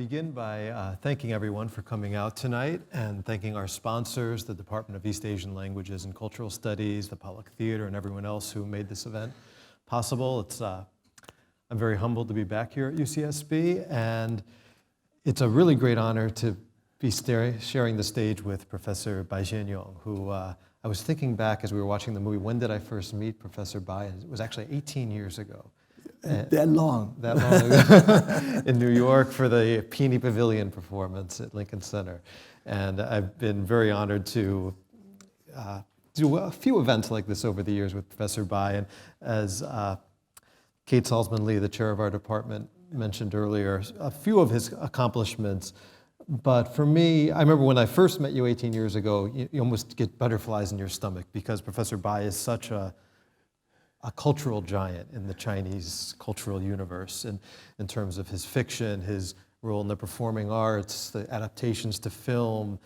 begin by thanking everyone for coming out tonight and thanking our sponsors, the Department of East Asian Languages and Cultural Studies, the Pollock Theater, and everyone else who made this event possible. I'm very humbled to be back here at UCSB, and it's a really great honor to be sharing the stage with Professor Bai Jianyong, who I was thinking back as we were watching the movie, when did I first meet Professor Bai? It was actually 18 years ago. That long ago in New York for the Peony Pavilion performance at Lincoln Center. And I've been very honored to do a few events like this over the years with Professor Bai. And as Kate Salzman-Lee, the chair of our department, mentioned earlier, a few of his accomplishments. But for me, I remember when I first met you 18 years ago, you almost get butterflies in your stomach because Professor Bai is such a cultural giant in the Chinese cultural universe in terms of his fiction, his role in the performing arts, the adaptations to film,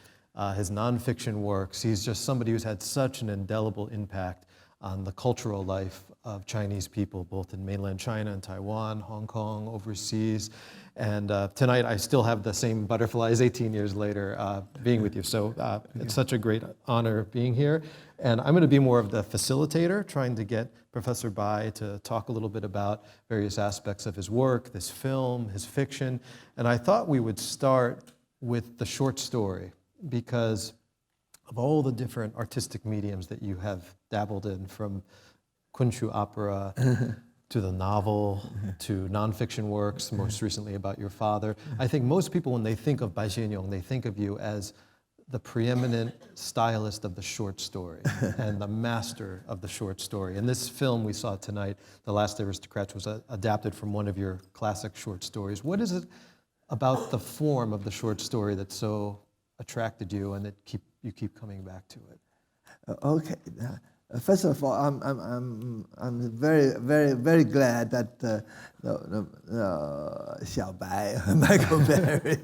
his nonfiction works. He's just somebody who's had such an indelible impact on the cultural life of Chinese people, both in mainland China and Taiwan, Hong Kong, overseas. And tonight I still have the same butterflies 18 years later being with you. So it's such a great honor being here. And I'm going to be more of the facilitator, trying to get Professor Bai to talk a little bit about various aspects of his work, this film, his fiction. And I thought we would start with the short story because of all the different artistic mediums that you have dabbled in, from Kunshu opera to the novel, to nonfiction works, most recently about your father. I think most people, when they think of Bai Jianyong, they think of you as the preeminent stylist of the short story and the master of the short story. And this film we saw tonight, The Last Aristocrats, was adapted from one of your classic short stories. What is it about the form of the short story that so attracted you and that you keep coming back to it? Okay. First of all, I'm very glad that Xiao Bai, Michael Berry,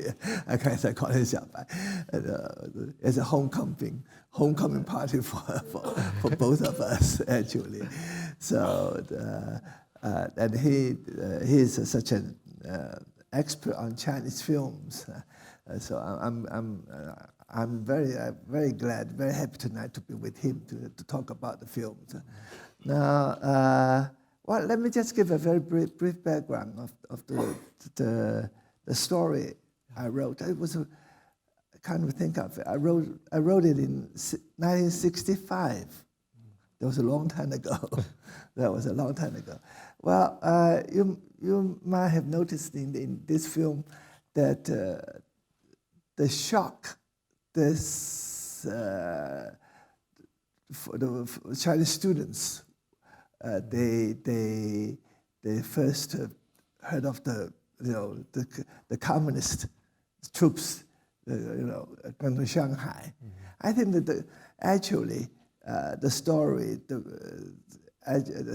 I can't call him Xiao Bai, it's a homecoming party for both of us actually. So and he is such an expert on Chinese films. So I'm very glad, very happy tonight to be with him to talk about the films. Now, well, let me just give a very brief background of the story I wrote. It was I can't even think of it. I wrote it in 1965. That was a long time ago. That was a long time ago. Well, you might have noticed in this film that the shock for the Chinese students, they first heard of the communist troops, going to Shanghai. I think that actually the story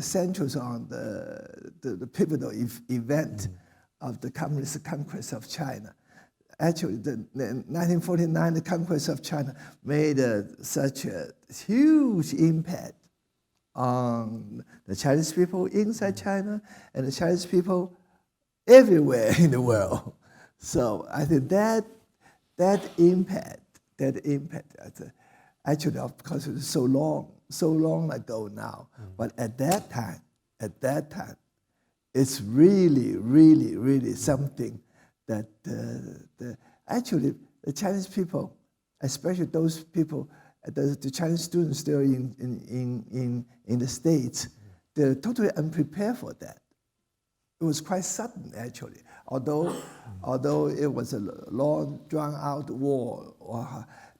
centers on the pivotal event of the communist conquest of China. Actually, the 1949, the conquest of China made such a huge impact on the Chinese people inside China and the Chinese people everywhere in the world. So I think that impact, actually, of course, it was so long ago now. But at that time, it's really something that actually the Chinese people, especially those people, the Chinese students still in the States, they're totally unprepared for that. It was quite sudden, actually. Although it was a long, drawn-out war,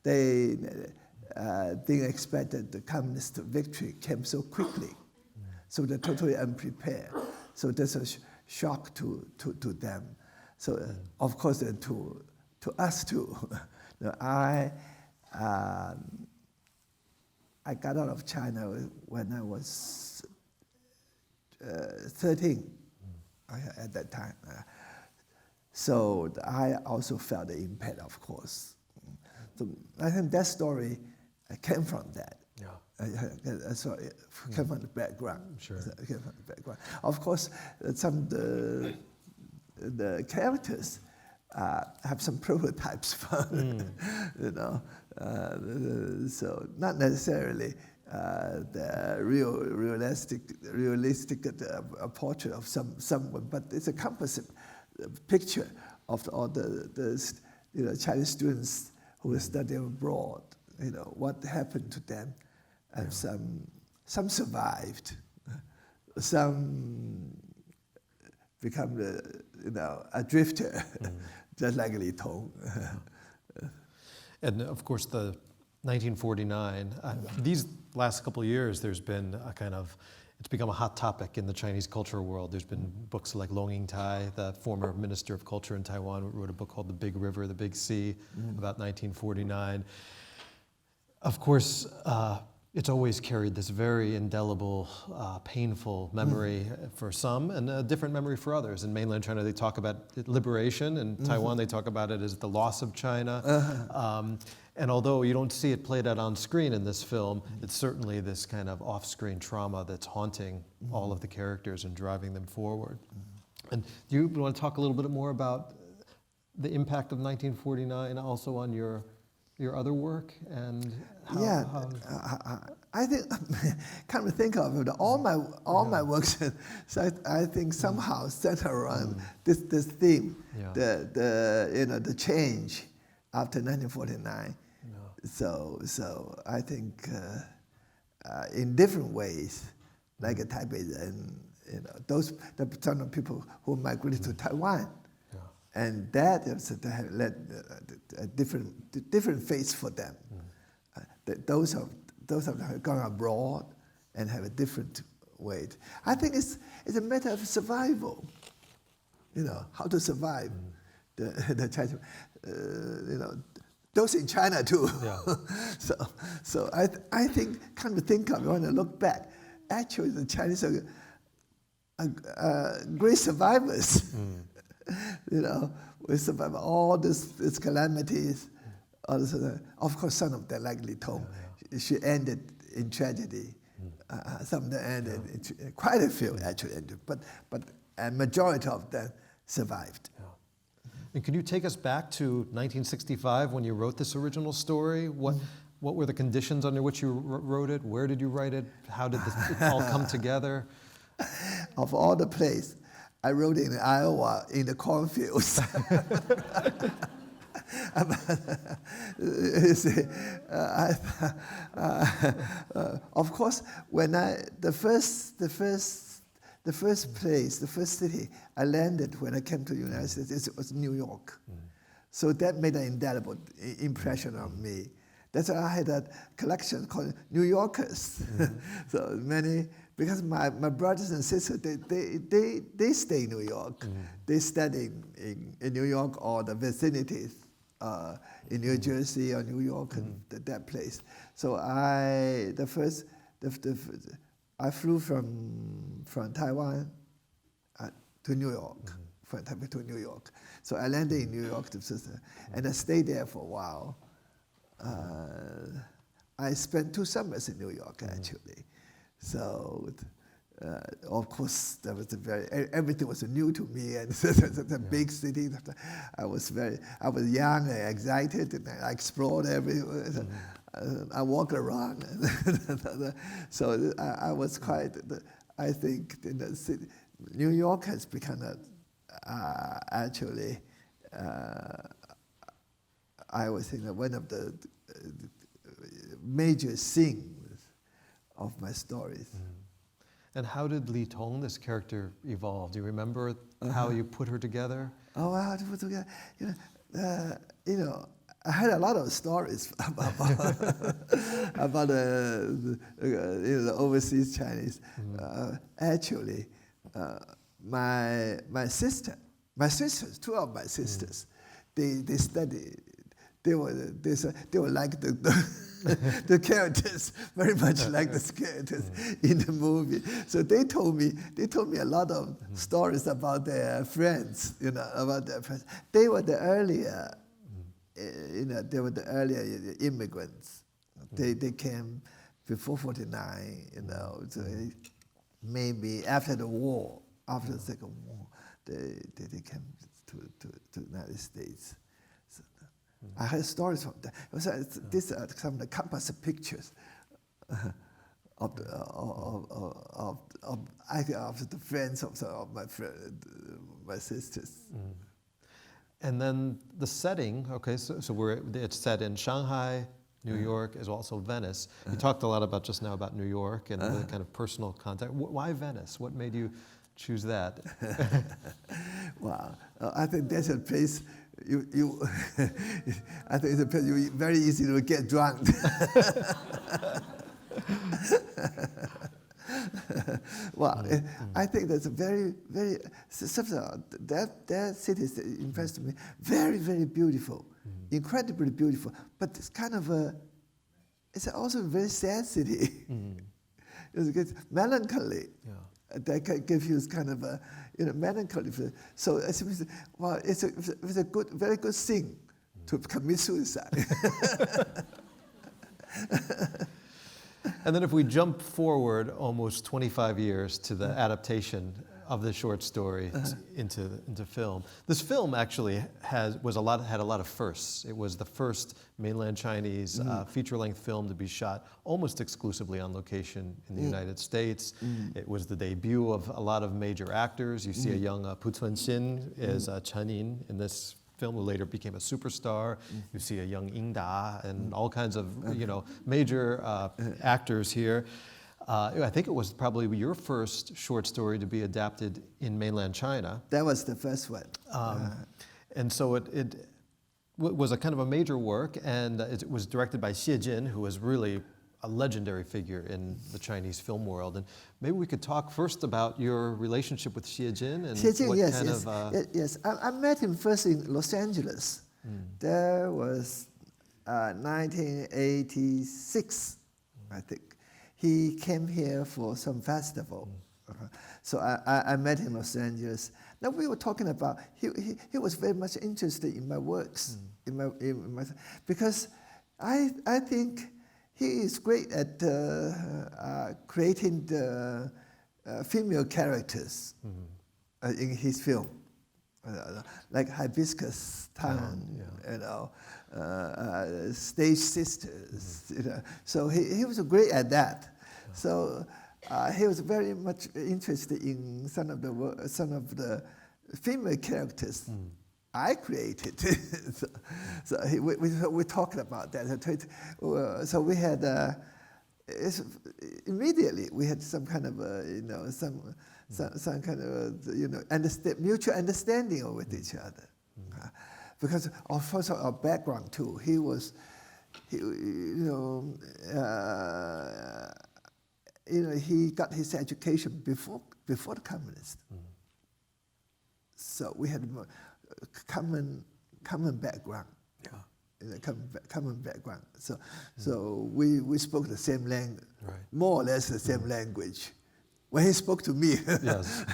they didn't expect that the communist victory came so quickly. So they're totally unprepared. So that's a shock to them. So of course, to us too. I got out of China when I was 13 at that time. So I also felt the impact, of course. So I think that story came from that. Yeah. So it came from the background. Sure. It came from the background. Of course, some the characters have some prototypes for, you know. So not necessarily the realistic portrait of someone, but it's a composite picture of all the Chinese students who were studying abroad. You know what happened to them, and some survived, some become a drifter, just like Li Tong. And of course, the 1949, these last couple of years, there's been a kind of, it's become a hot topic in the Chinese cultural world. There's been books like Long Ying-tai, the former Minister of Culture in Taiwan, wrote a book called The Big River, the Big Sea, about 1949. Of course, it's always carried this very indelible, painful memory for some, and a different memory for others. In mainland China, they talk about liberation. In Taiwan, they talk about it as the loss of China. And although you don't see it played out on screen in this film, it's certainly this kind of off-screen trauma that's haunting all of the characters and driving them forward. And do you want to talk a little bit more about the impact of 1949 also on your other work and how I think come to think of it, all my works, so I think somehow center around this theme, the change after 1949. So I think in different ways, like Taipei and those the ton of people who migrated to Taiwan. And that led a different face for them. Those have gone abroad and have a different weight. I think it's a matter of survival. How to survive the Chinese. Those in China too. So I think, come to think of it, when I look back, actually the Chinese are great survivors. We survive all these calamities. All this, of course, some of them, like Li Tong, she ended in tragedy. Some of them ended, quite a few actually ended, but a majority of them survived. And could you take us back to 1965 when you wrote this original story? What were the conditions under which you wrote it? Where did you write it? How did it all come together? Of all the places, I wrote it in Iowa in the cornfields. Of course, when the first city I landed when I came to the United States, it was New York. So that made an indelible impression on me. That's why I had a collection called New Yorkers. So many, because my brothers and sisters, they stay in New York. They study in New York or the vicinities in New Jersey or New York and that place. So I flew from Taiwan to New York, from Taipei to New York. So I landed in New York, and I stayed there for a while. I spent 2 summers in New York, actually. So, of course, everything was new to me, and it's a big city. I was young and excited, and I explored everywhere. I walked around. So I was quite, I think, in the city. New York has become actually, I was thinking one of the major scenes of my stories. And how did Li Tong, this character, evolve? Do you remember how you put her together? Oh, how to put together? I had a lot of stories about the overseas Chinese. Actually, my sisters, 2 of my sisters, they studied. They were like the characters, very much like the characters in the movie. So they told me a lot of stories about their friends, about their friends. They were the earlier, they were the earlier immigrants. They came before 49, so maybe after the war, after the Second War, they came. to United States. So, I heard stories from that. It was, these are some of the campus pictures of the friends of my sisters. And then the setting, okay, so it's set in Shanghai, New York, as well as Venice. You talked a lot about just now about New York and the kind of personal contact. Why Venice? What made you choose that? Wow, I think that's a place you I think it's a place you very easy to get drunk. Well, I think that's a very, very, that city impressed me. Very, very beautiful, incredibly beautiful. But it's kind of it's also a very sad city. It's melancholy. Yeah. That can give you kind of a melancholy. So it's a good, very good thing to commit suicide. And then if we jump forward almost 25 years to the adaptation of the short story into film, this film actually had a lot of firsts. It was the first mainland Chinese feature-length film to be shot almost exclusively on location in the United States. It was the debut of a lot of major actors. You see a young Pu Cunxin as Chen Yin in this film, who later became a superstar. You see a young Ying Da and all kinds of major actors here. I think it was probably your first short story to be adapted in mainland China. That was the first one. And so it was a kind of a major work, and it was directed by Xie Jin, who was really a legendary figure in the Chinese film world. And maybe we could talk first about your relationship with Xie Jin and Xie Jin, what yes, kind yes, of... yes. I met him first in Los Angeles. There was 1986, I think. He came here for some festival. So I met him in Los Angeles. Now we were talking about, he was very much interested in my works, because I think he is great at creating the female characters in his film, like Hibiscus Town, Stage Sisters. So he was great at that. So he was very much interested in some of the female characters I created. So we talked about that. So we had immediately we had some kind of some kind of mutual understanding with each other, because of course our background too. He got his education before the communists. So we had a common background. Common background. So we spoke the same language, more or less the same language. When he spoke to me, Yes.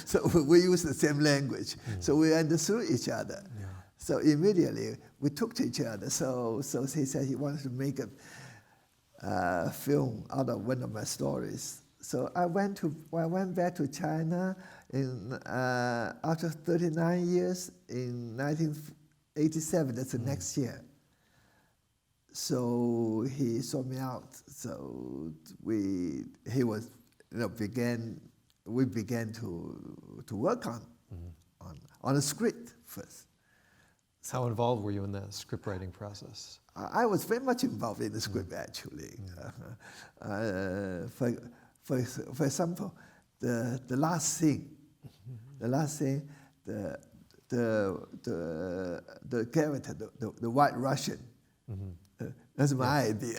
so we used the same language. So we understood each other. Yeah. So immediately we took to each other. So he said he wanted to make a film out of one of my stories. So I went back to China after 39 years in 1987. That's the next year. So he sought me out. So we began to work on a script first. How involved were you in the script writing process? I was very much involved in the script actually. For example, the last scene, the character, the White Russian. That's my idea.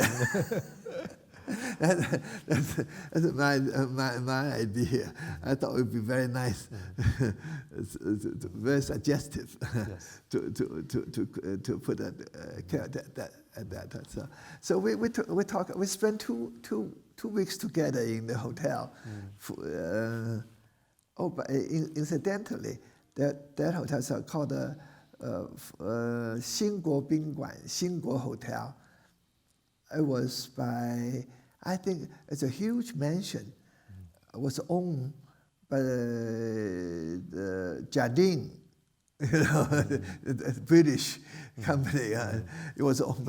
That's my idea. I thought it would be very nice, very suggestive to put a character at that. So we talked. We spent two weeks together in the hotel. But incidentally, that hotel is called Xinguo Bingguan, Xinguo Hotel. It was I think it's a huge mansion. It was owned by the Jardine the British company. It was owned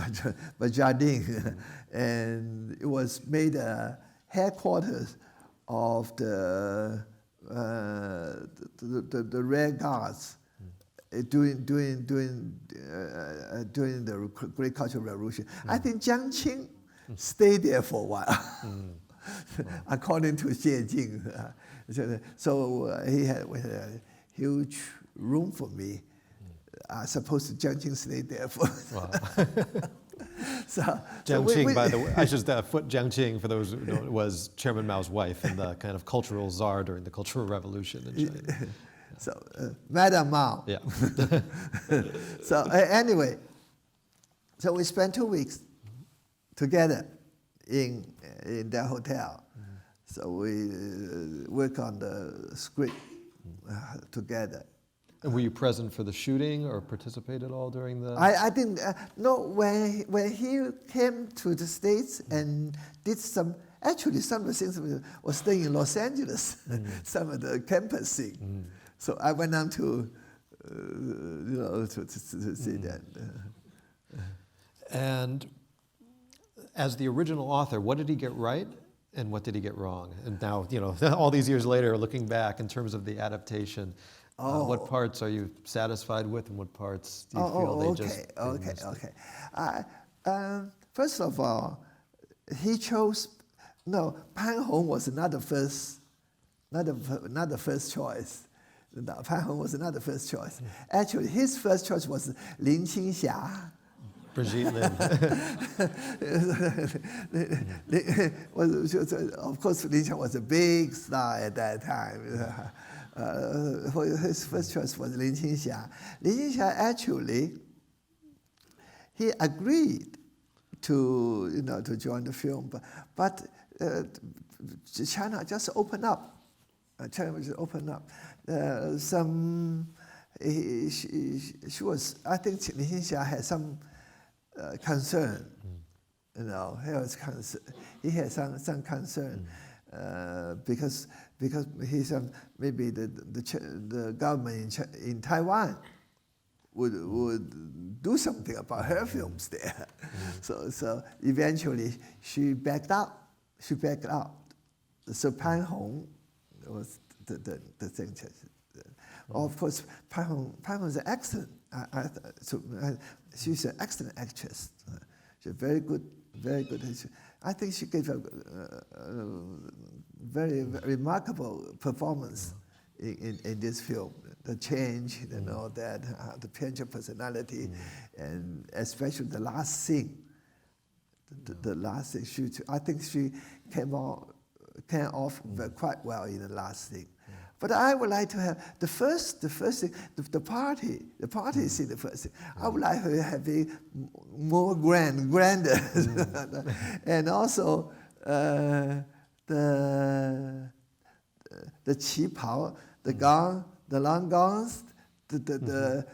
by Jardine, and it was made a headquarters of the Red Guards during the Great Cultural Revolution. I think Jiang Qing stayed there for a while, according to Xie Jing. So he had a huge room for me. I suppose Jiang Qing stayed there for. Wow. So Jiang Qing, by the way, I should foot Jiang Qing, for those who don't know, was Chairman Mao's wife and the kind of cultural czar during the Cultural Revolution in China. So, Madam Mao. Yeah. So anyway, so we spent 2 weeks together in that hotel. So we work on the script together. And were you present for the shooting or participate at all during the? I didn't no, when he came to the States and did some of the things was staying in Los Angeles, some of the campus scene. So I went on to see that. And as the original author, what did he get right and what did he get wrong? And now, all these years later, looking back in terms of the adaptation, what parts are you satisfied with and what parts do you feel they just... Okay. First of all, he chose... No, Pan Hong was not the first choice. No, Pan Hong was not the first choice. Actually, his first choice was Lin Qingxia. Brigitte Lin. Of course, Lin Qingxia was a big star at that time. His first choice was Lin Qingxia. Lin Qingxia actually, he agreed to join the film, but China just opened up. China just opened up. She was. I think Lin Qingxia had some concern. He had some concern because he's maybe the government in Taiwan would do something about her films there. So eventually she backed out. So Pan Hong was the thing. Of course, Pan Hong is excellent. She's an excellent actress. She's very good. I think she gave a very remarkable performance in this film. The change and all that, the change of personality, and especially the last scene. The last scene, I think she came off quite well in the last scene. But I would like to have the first thing, the party scene, the first thing. I would like to have it more grander, and also the qipao, the gown, the long gowns, the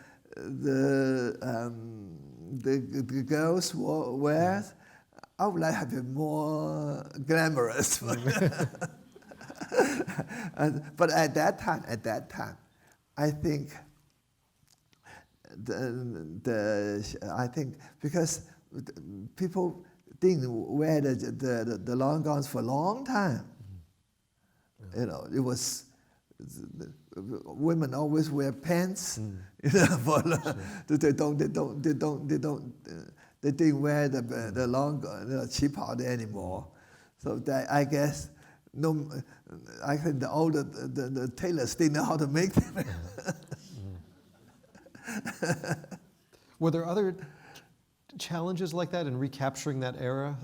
girls wear. I would like to have it more glamorous. But at that time, I think I think because people didn't wear the long gowns for a long time. It was women always wear pants. They didn't wear the long qipao anymore. So that, I guess. No, I think the tailors didn't know how to make them. Were there other challenges like that in recapturing that era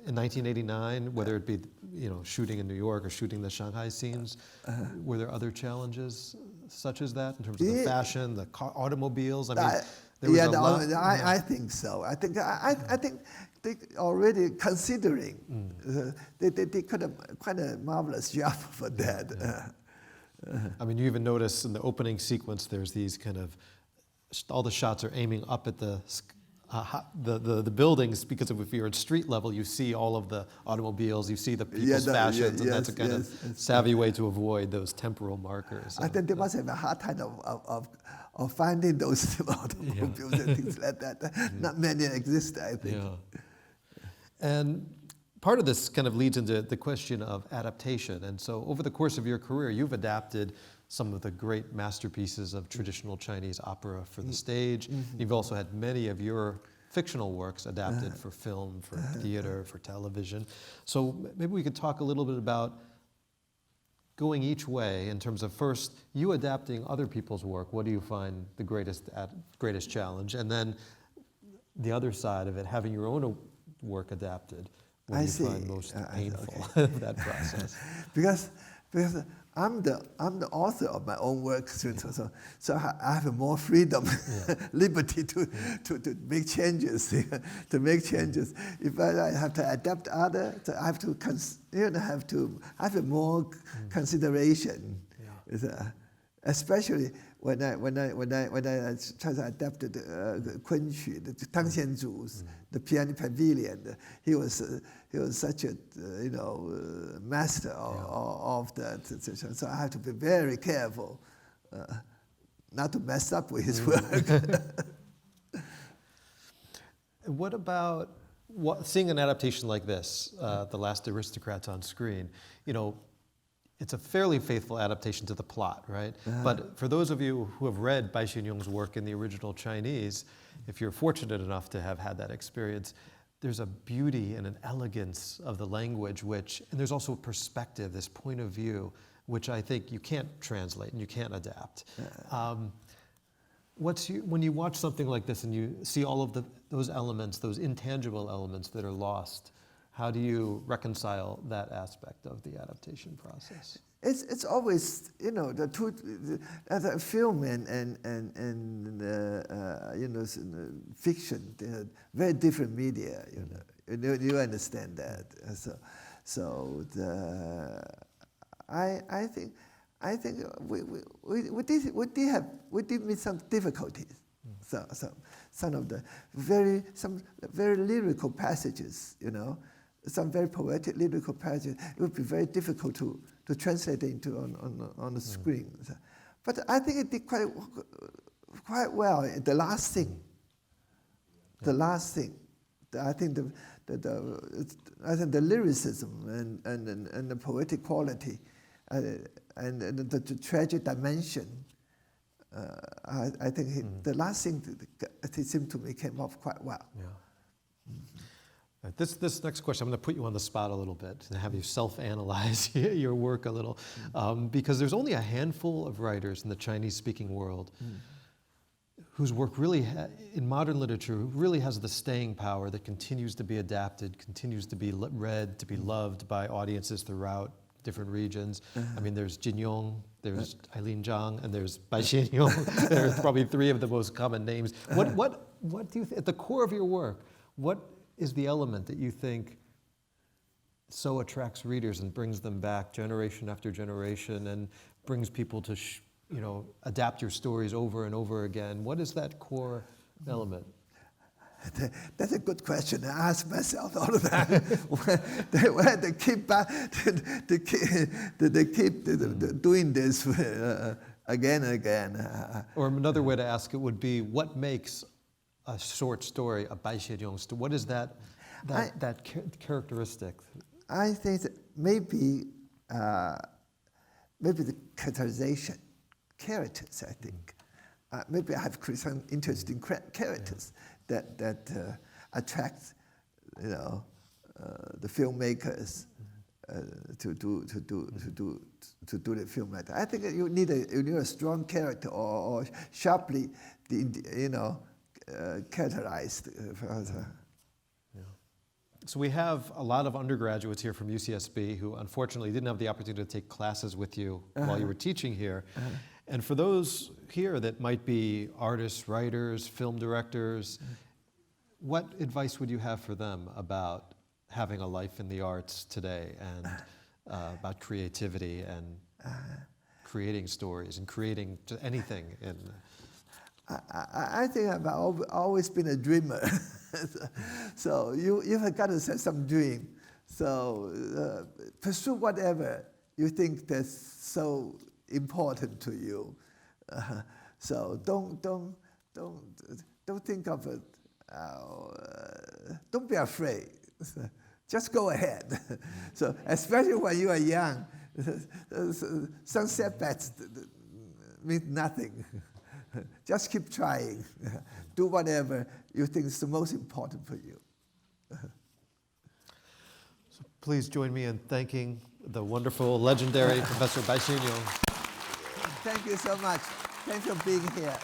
in 1989, whether it be shooting in New York or shooting the Shanghai scenes? Were there other challenges such as that in terms of the fashion, the automobiles? I mean, there was a lot. I think so. I think they already considering. They could have quite a marvelous job for that. I mean, you even notice in the opening sequence, there's these kind of, all the shots are aiming up at the buildings, because if you're at street level, you see all of the automobiles, you see the people's fashions, and that's a kind of savvy way to avoid those temporal markers. I think they must have a hard time or finding those automobiles and things like that. Not many exist, I think. Yeah. And part of this kind of leads into the question of adaptation. And so over the course of your career, you've adapted some of the great masterpieces of traditional Chinese opera for the stage. You've also had many of your fictional works adapted for film, for theater, for television. So maybe we could talk a little bit about going each way in terms of first, you adapting other people's work. What do you find the greatest challenge? And then the other side of it, having your own work adapted. What do you find most painful of that process? Because I'm the author of my own work, so I have more freedom, liberty to make changes. To make changes. If I have to adapt other, I have to have more consideration. Especially when I tried to adapt the Kunxu, the Tang Xianzu's, the Piano Pavilion. He was such a master of that. So I have to be very careful not to mess up with his work. What about seeing an adaptation like this, The Last Aristocrats on screen? It's a fairly faithful adaptation to the plot, right? But for those of you who have read Bai Xianyong's work in the original Chinese, if you're fortunate enough to have had that experience, there's a beauty and an elegance of the language, and there's also a perspective, this point of view, which I think you can't translate and you can't adapt. When you watch something like this and you see all of those elements, those intangible elements that are lost, how do you reconcile that aspect of the adaptation process? It's always the two, the film and fiction, they're very different media. You understand that. I think we did meet some difficulties. Some very lyrical passages, some very poetic lyrical passages. It would be very difficult to translate into on the screen. But I think it did quite well. The last thing. I think the lyricism and the poetic quality and the tragic dimension. I think the last thing it seemed to me came off quite well. Yeah. This next question, I'm going to put you on the spot a little bit and have you self-analyze your work a little, because there's only a handful of writers in the Chinese-speaking world whose work really, in modern literature, really has the staying power that continues to be adapted, continues to be read, to be loved by audiences throughout different regions. I mean, there's Jin Yong, there's Eileen Zhang, and there's Bai Xianyong. There's probably three of the most common names. What do you think, at the core of your work, what is the element that you think so attracts readers and brings them back generation after generation and brings people to adapt your stories over and over again? What is that core element? That's a good question. I ask myself all the time. when they keep doing this again and again. Or another way to ask it would be, what makes a short story a Bai Xianyong story? What is that characteristic? I think that maybe the characterization, characters. I think maybe I have some interesting characters that attract the filmmakers to do the film. I think you need a strong character or sharply characterized. So we have a lot of undergraduates here from UCSB who unfortunately didn't have the opportunity to take classes with you while you were teaching here. And for those here that might be artists, writers, film directors, what advice would you have for them about having a life in the arts today and about creativity and creating stories and creating anything? I think I've always been a dreamer. So you've got to have some dream. So pursue whatever you think that's so important to you. So don't think of it. Don't be afraid. Just go ahead. So especially when you are young, some setbacks mean nothing. Just keep trying. Do whatever you think is the most important for you. So please join me in thanking the wonderful, legendary Professor Bai Xingyong. Thank you so much. Thanks for being here.